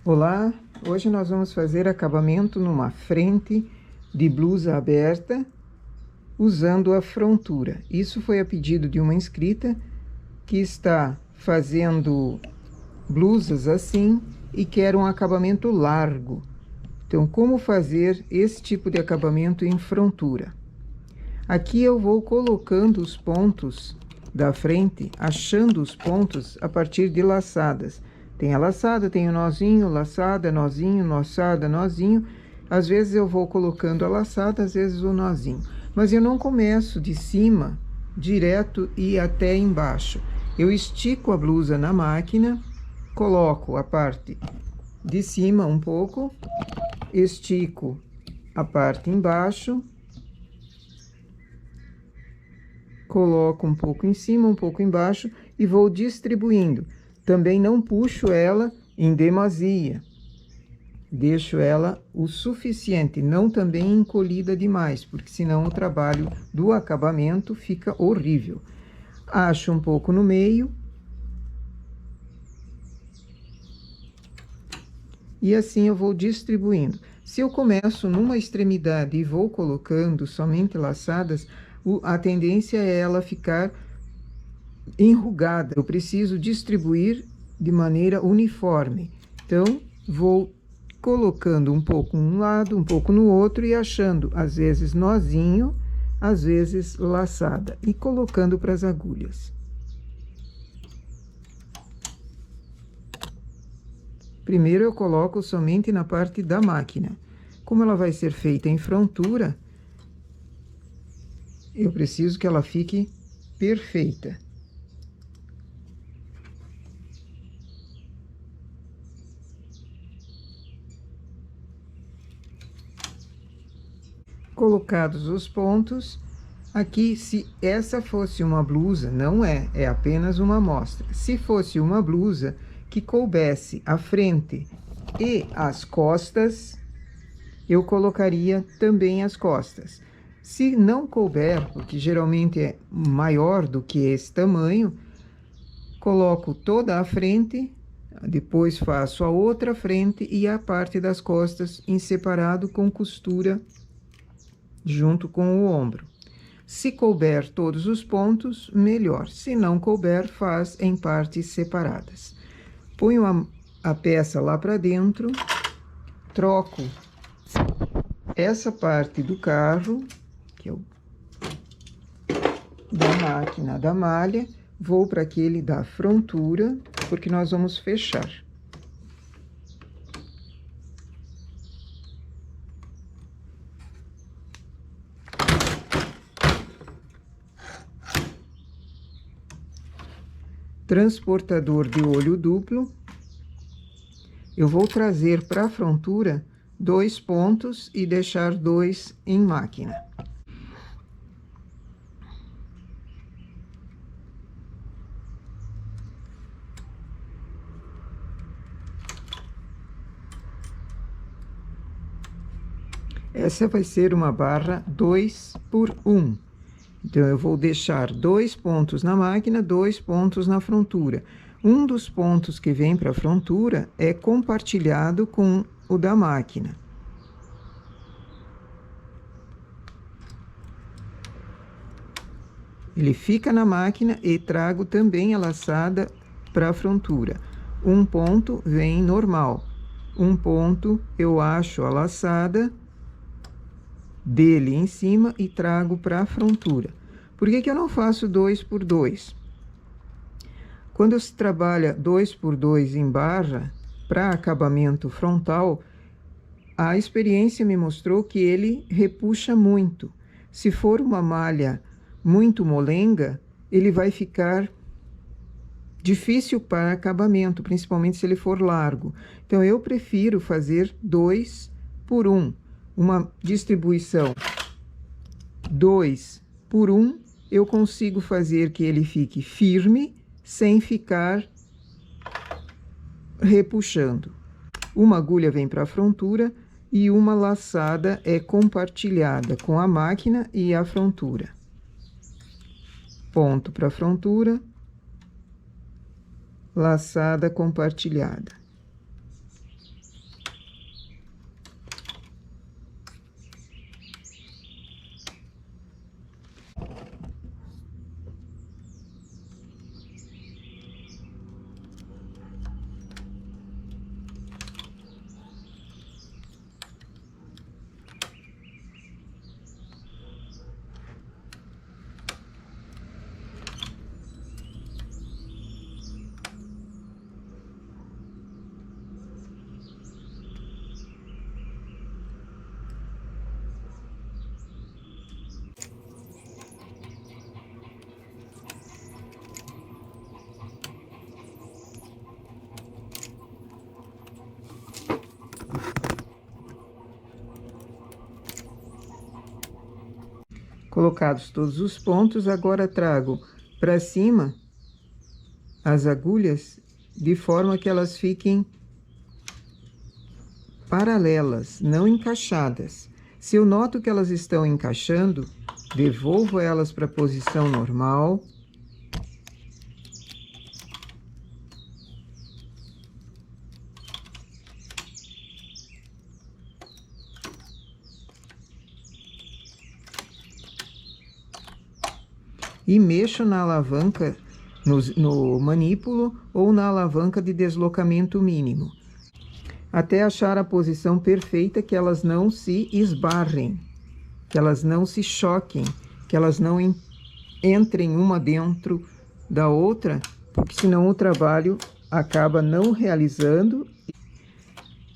Olá, hoje nós vamos fazer acabamento numa frente de blusa aberta usando a frontura. Isso foi a pedido de uma inscrita que está fazendo blusas assim e quer um acabamento largo. Então, como fazer esse tipo de acabamento em frontura? Aqui eu vou colocando os pontos da frente, achando os pontos a partir de laçadas. Tem a laçada, tem o nozinho, laçada, nozinho, laçada, nozinho. Às vezes eu vou colocando a laçada, às vezes o nozinho. Mas eu não começo de cima, direto e até embaixo. Eu estico a blusa na máquina, coloco a parte de cima um pouco, estico a parte embaixo, coloco um pouco em cima, um pouco embaixo e vou distribuindo. Também não puxo ela em demasia. Deixo ela o suficiente, não também encolhida demais, porque senão o trabalho do acabamento fica horrível. Acho um pouco no meio. E assim eu vou distribuindo. Se eu começo numa extremidade e vou colocando somente laçadas, a tendência é ela ficar enrugada. Eu preciso distribuir de maneira uniforme. Então, vou colocando um pouco num lado, um pouco no outro e achando, às vezes, nozinho, às vezes, laçada. E colocando para as agulhas. Primeiro, eu coloco somente na parte da máquina. Como ela vai ser feita em frontura, eu preciso que ela fique perfeita. Colocados os pontos, aqui, se essa fosse uma blusa, não é, é apenas uma amostra. Se fosse uma blusa que coubesse a frente e as costas, eu colocaria também as costas. Se não couber, porque geralmente é maior do que esse tamanho, coloco toda a frente, depois faço a outra frente e a parte das costas em separado com costura junto com o ombro. Se couber todos os pontos, melhor. Se não couber, faz em partes separadas. Ponho a peça lá para dentro, troco essa parte do carro, que é o da máquina da malha, vou para aquele da frontura, porque nós vamos fechar. Transportador de olho duplo, eu vou trazer para a frontura 2 pontos e deixar 2 em máquina. Essa vai ser uma barra 2 por 1. Então, eu vou deixar 2 pontos na máquina, 2 pontos na frontura. Um dos pontos que vem para a frontura é compartilhado com o da máquina. Ele fica na máquina e trago também a laçada para a frontura. Um ponto vem normal. Um ponto eu acho a laçada dele em cima e trago para a frontura. Por que que eu não faço 2 por 2? Quando se trabalha 2 por 2 em barra, para acabamento frontal, a experiência me mostrou que ele repuxa muito. Se for uma malha muito molenga, ele vai ficar difícil para acabamento, principalmente se ele for largo. Então, eu prefiro fazer 2 por 1. Uma distribuição 2 por 1, eu consigo fazer que ele fique firme, sem ficar repuxando. Uma agulha vem para a frontura e uma laçada é compartilhada com a máquina e a frontura. Ponto para a frontura, laçada compartilhada. Colocados todos os pontos, agora trago para cima as agulhas de forma que elas fiquem paralelas, não encaixadas. Se eu noto que elas estão encaixando, devolvo elas para a posição normal. E mexo na alavanca, no manípulo ou na alavanca de deslocamento mínimo, até achar a posição perfeita, que elas não se esbarrem, que elas não se choquem, que elas não entrem uma dentro da outra, porque senão o trabalho acaba não realizando.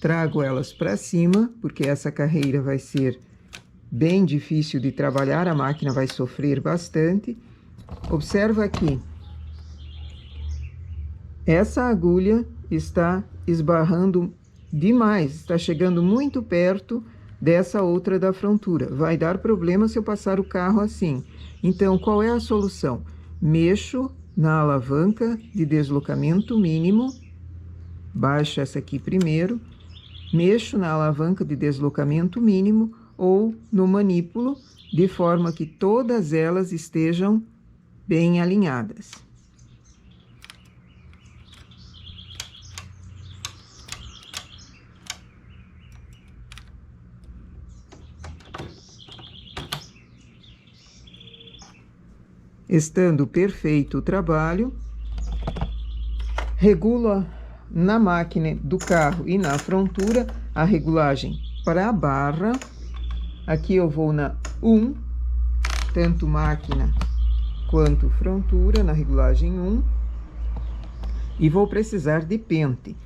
Trago elas para cima, porque essa carreira vai ser bem difícil de trabalhar, a máquina vai sofrer bastante. Observa aqui, essa agulha está esbarrando demais, está chegando muito perto dessa outra da frontura. Vai dar problema se eu passar o carro assim. Então, qual é a solução? Mexo na alavanca de deslocamento mínimo, baixo essa aqui primeiro, mexo na alavanca de deslocamento mínimo ou no manípulo, de forma que todas elas estejam bem alinhadas. Estando perfeito o trabalho, regulo na máquina do carro e na frontura a regulagem para a barra. Aqui eu vou na 1, tanto máquina quanto frontura, na regulagem 1, e vou precisar de pente.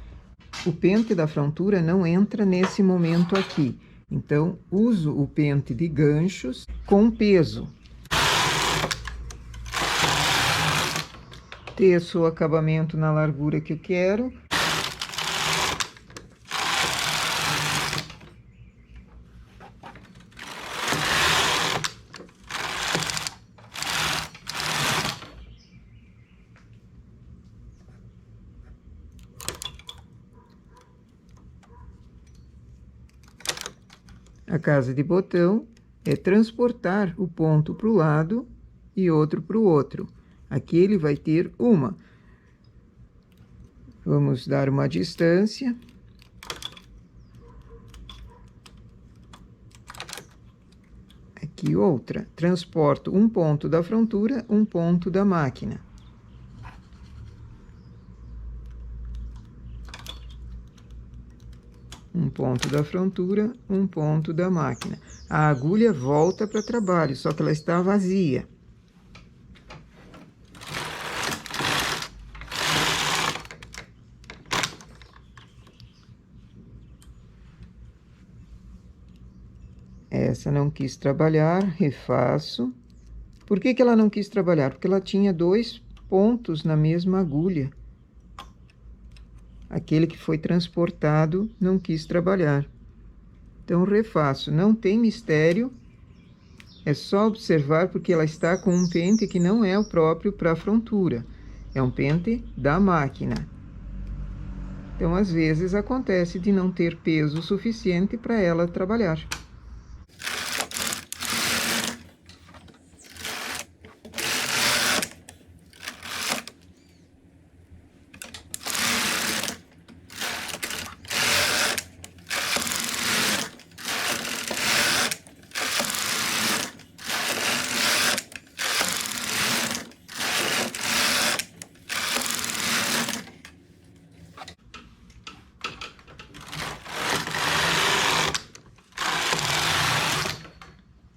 O pente da frontura não entra nesse momento aqui, então uso o pente de ganchos com peso. Teço o acabamento na largura que eu quero. A casa de botão é transportar o ponto para o lado e outro para o outro. Aqui ele vai ter uma. Vamos dar uma distância. Aqui outra. Transporto um ponto da frontura, um ponto da máquina. Um ponto da frontura, um ponto da máquina. A agulha volta para trabalho, só que ela está vazia. Essa não quis trabalhar, refaço. Por que que ela não quis trabalhar? Porque ela tinha 2 pontos na mesma agulha. Aquele que foi transportado não quis trabalhar. Então, refaço. Não tem mistério. É só observar, porque ela está com um pente que não é o próprio para a frontura. É um pente da máquina. Então, às vezes, acontece de não ter peso suficiente para ela trabalhar.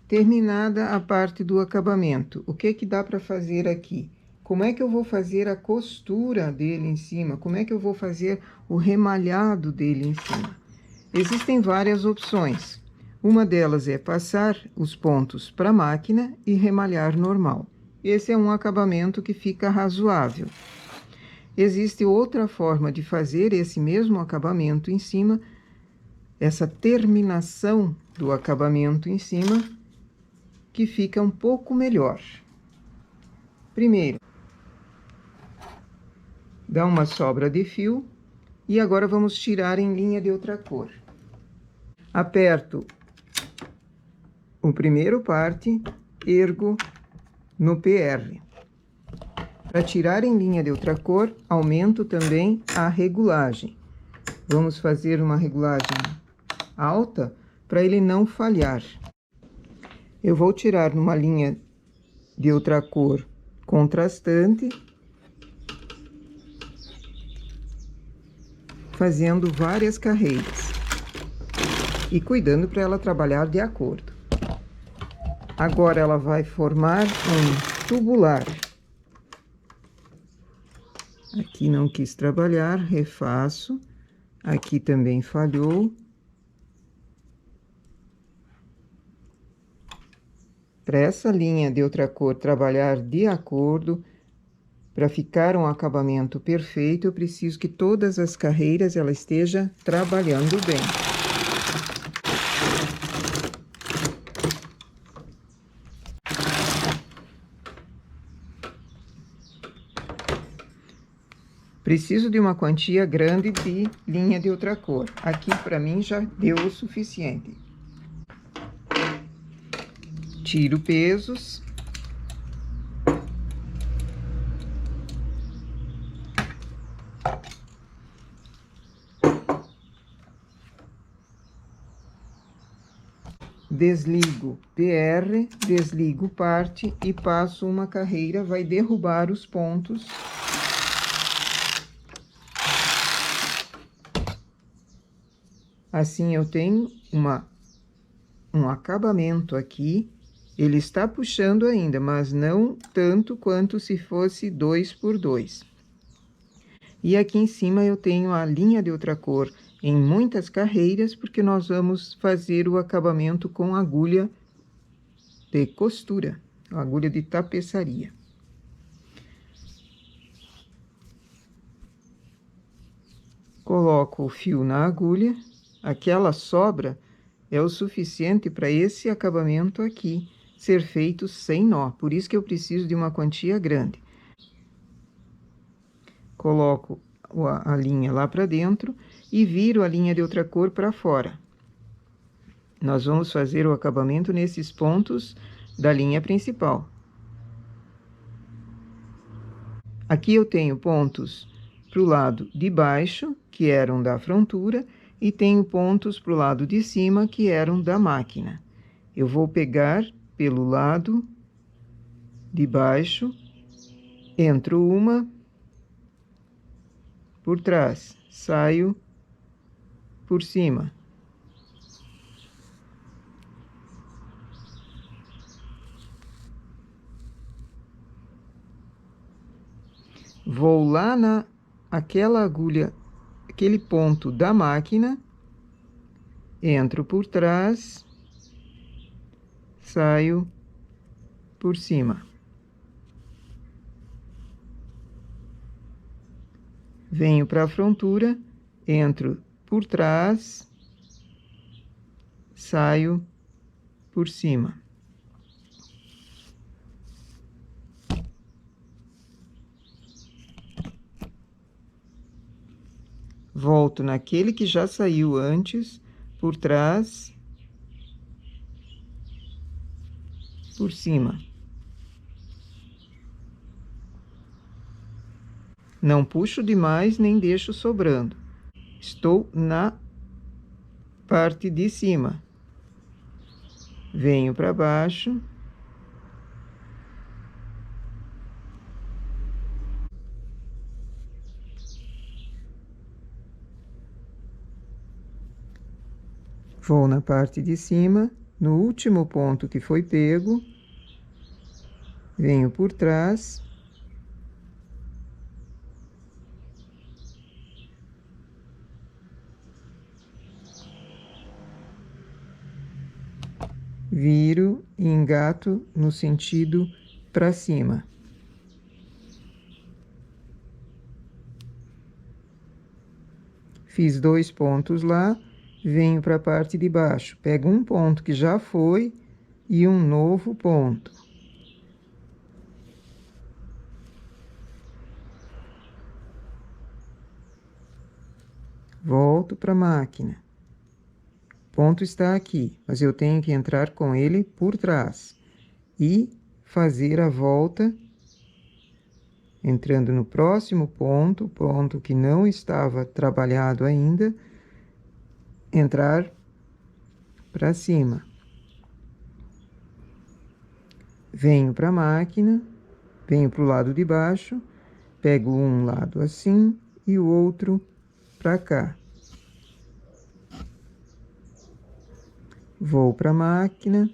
Terminada a parte do acabamento, o que que dá para fazer aqui? Como é que eu vou fazer a costura dele em cima? Como é que eu vou fazer o remalhado dele em cima? Existem várias opções. Uma delas é passar os pontos para a máquina e remalhar normal. Esse é um acabamento que fica razoável. Existe outra forma de fazer esse mesmo acabamento em cima, essa terminação do acabamento em cima, que fica um pouco melhor. Primeiro, dá uma sobra de fio e agora vamos tirar em linha de outra cor. Aperto o primeiro parte, ergo no PR. Para tirar em linha de outra cor, aumento também a regulagem. Vamos fazer uma regulagem alta para ele não falhar. Eu vou tirar numa linha de outra cor contrastante, fazendo várias carreiras e cuidando para ela trabalhar de acordo. Agora ela vai formar um tubular. Aqui não quis trabalhar, refaço. Aqui também falhou. Para essa linha de outra cor trabalhar de acordo, para ficar um acabamento perfeito, eu preciso que todas as carreiras ela esteja trabalhando bem. Preciso de uma quantia grande de linha de outra cor. Aqui, para mim, já deu o suficiente. Tiro pesos. Desligo PR, desligo parte e passo uma carreira, vai derrubar os pontos. Assim, eu tenho um acabamento aqui. Ele está puxando ainda, mas não tanto quanto se fosse 2 por 2. E aqui em cima eu tenho a linha de outra cor em muitas carreiras, porque nós vamos fazer o acabamento com agulha de costura, agulha de tapeçaria. Coloco o fio na agulha, aquela sobra é o suficiente para esse acabamento aqui ser feito sem nó, por isso que eu preciso de uma quantia grande. Coloco a linha lá para dentro e viro a linha de outra cor para fora. Nós vamos fazer o acabamento nesses pontos da linha principal. Aqui eu tenho pontos para o lado de baixo, que eram da frontura, e tenho pontos para o lado de cima, que eram da máquina. Eu vou pegar pelo lado de baixo, entro uma por trás, saio por cima. Vou lá aquela agulha, aquele ponto da máquina, entro por trás, saio por cima. Venho para a frontura, entro por trás, saio por cima. Volto naquele que já saiu antes, por trás, por cima. Não puxo demais, nem deixo sobrando. Estou na parte de cima. Venho para baixo. Vou na parte de cima, no último ponto que foi pego, venho por trás. Viro e engato no sentido para cima. Fiz 2 pontos lá, venho para a parte de baixo, pego um ponto que já foi, e um novo ponto. Volto para a máquina. O ponto está aqui, mas eu tenho que entrar com ele por trás e fazer a volta, entrando no próximo ponto, ponto que não estava trabalhado ainda, entrar para cima. Venho para a máquina, venho para o lado de baixo, pego um lado assim e o outro para cá. Vou para a máquina.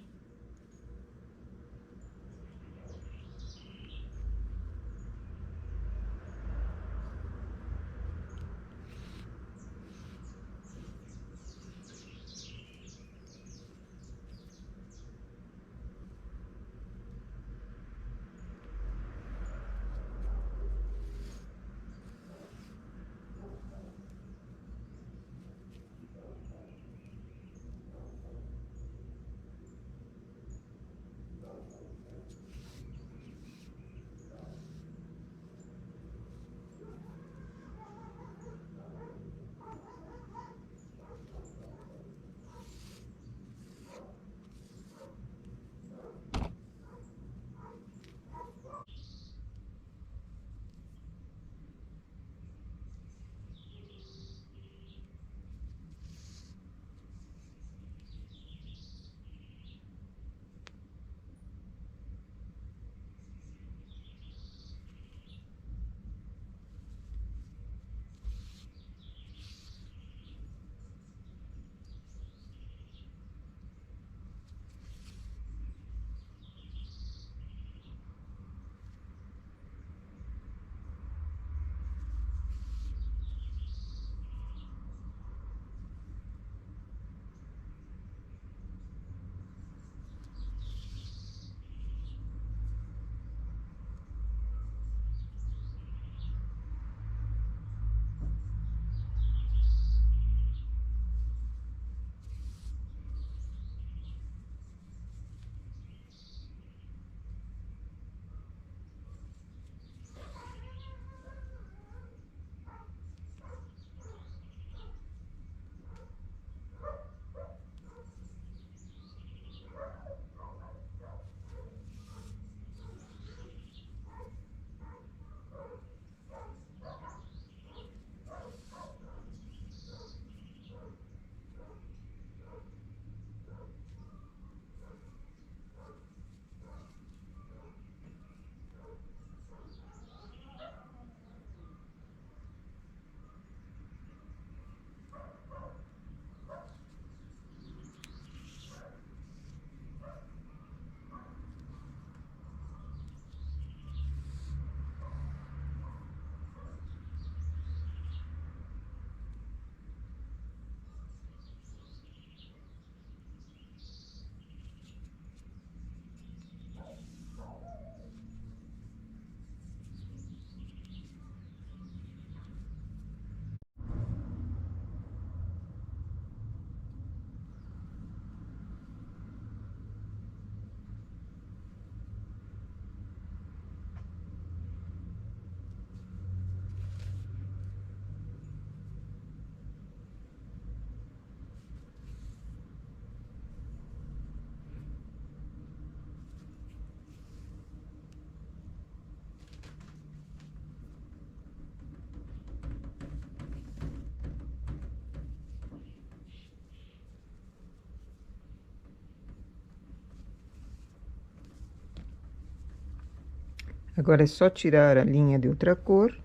Agora é só tirar a linha de outra cor.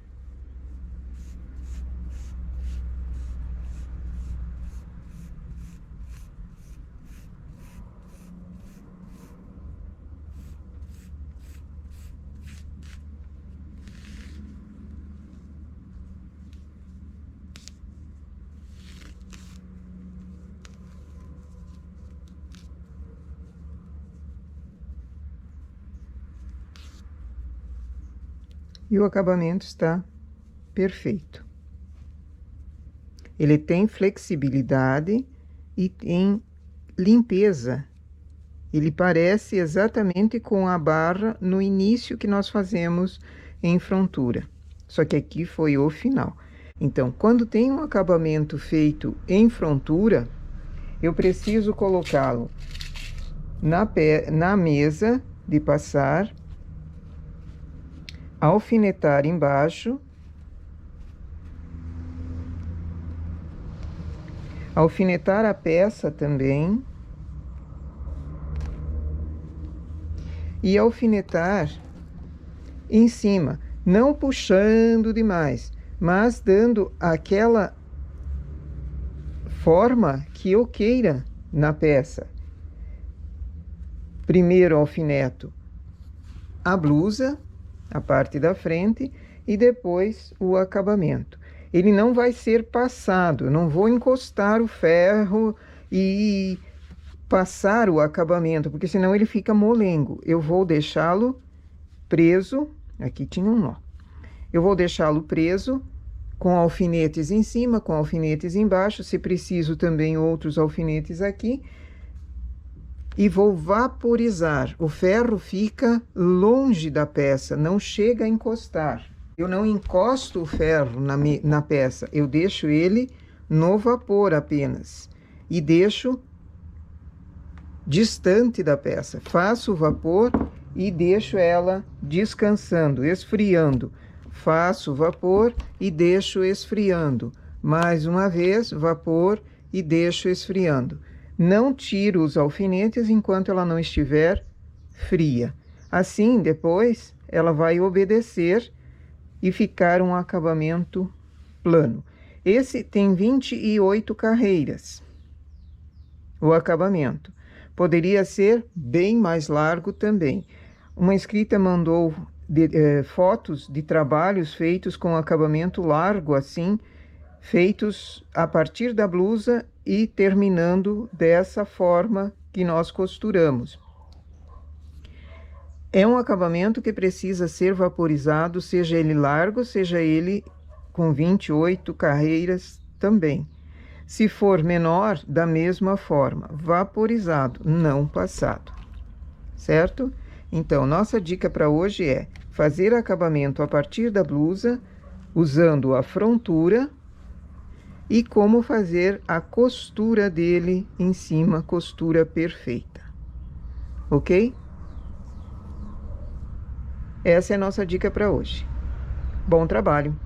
E o acabamento está perfeito. Ele tem flexibilidade e tem limpeza Ele parece exatamente com a barra no início que nós fazemos em frontura. Só que aqui foi o final. Então, quando tem um acabamento feito em frontura, eu preciso colocá-lo na mesa de passar, alfinetar embaixo, alfinetar a peça também e alfinetar em cima, não puxando demais, mas dando aquela forma que eu queira na peça. Primeiro alfineto a blusa, a parte da frente, e depois o acabamento. Ele não vai ser passado, eu não vou encostar o ferro e passar o acabamento, porque senão ele fica molengo. Eu vou deixá-lo preso, aqui tinha um nó. Eu vou deixá-lo preso com alfinetes em cima, com alfinetes embaixo, se preciso também outros alfinetes aqui. E vou vaporizar. O ferro fica longe da peça, não chega a encostar. Eu não encosto o ferro na peça, eu deixo ele no vapor apenas. E deixo distante da peça. Faço o vapor e deixo ela descansando, esfriando. Faço o vapor e deixo esfriando. Mais uma vez, vapor e deixo esfriando. Não tiro os alfinetes enquanto ela não estiver fria. Assim, depois, ela vai obedecer e ficar um acabamento plano. Esse tem 28 carreiras, o acabamento. Poderia ser bem mais largo também. Uma inscrita mandou fotos de trabalhos feitos com acabamento largo assim, feitos a partir da blusa e terminando dessa forma que nós costuramos. É um acabamento que precisa ser vaporizado, seja ele largo, seja ele com 28 carreiras também. Se for menor, da mesma forma, vaporizado, não passado, certo? Então, nossa dica para hoje é fazer acabamento a partir da blusa, usando a frontura, e como fazer a costura dele em cima, costura perfeita, ok? Essa é a nossa dica para hoje. Bom trabalho!